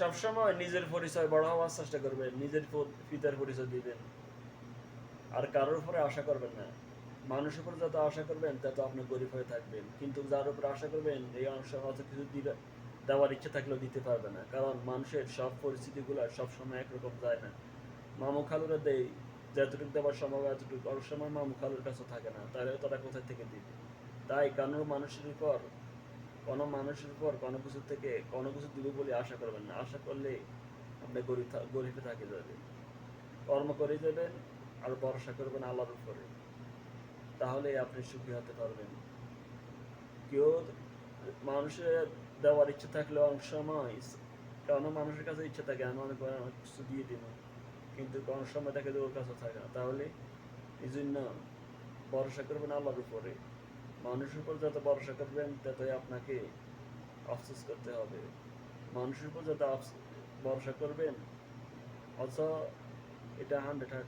সবসময় নিজের পরিচয় বড় হওয়ার চেষ্টা করবেন, নিজের পিতার পরিচয় দিবেন, আর কারোর উপরে আশা করবেন না। মানুষের উপর যত আশা করবেন তত আপনি গরিব হয়ে থাকবেন, কিন্তু যার উপর আশা করবেন এই অংশ অত কিছু দেওয়ার ইচ্ছে থাকলেও দিতে পারবে না, কারণ মানুষের সব পরিস্থিতিগুলো সবসময় একরকম যায় না। মামু খালুরা দেয় যতটুকু দেওয়ার সম্ভব এতটুকু, অনেক সময় মামু খালুর কাছে থাকে না, তাহলে তারা কোথায় থেকে দিবে? তাই কোনো মানুষের উপর কোনো কিছু থেকে কোনো কিছু দিবে বলে আশা করবেন না। আশা করলে আপনি গরিবে থাকে যাবেন। কর্ম করে যাবেন আর ভরসা করবেন আল্লাহর উপরে, তাহলে আপনি সুখী হতে পারবেন। কেউ মানুষের দেওয়ার ইচ্ছে থাকলে অনেক সময় কোনো মানুষের কাছে ইচ্ছে থাকে আমি অনেক অনেক কিছু দিয়ে দিব, কিন্তু কোনো সময় দেখে যে ওর কাছে থাকে না। তাহলে এই জন্য ভরসা করবেন আল্লাহর উপরে। মানুষের উপর যত ভরসা করবেন ততই আপনাকে আফসোস করতে হবে। মানুষের উপর যত ভরসা করবেন, অথচ এটা 100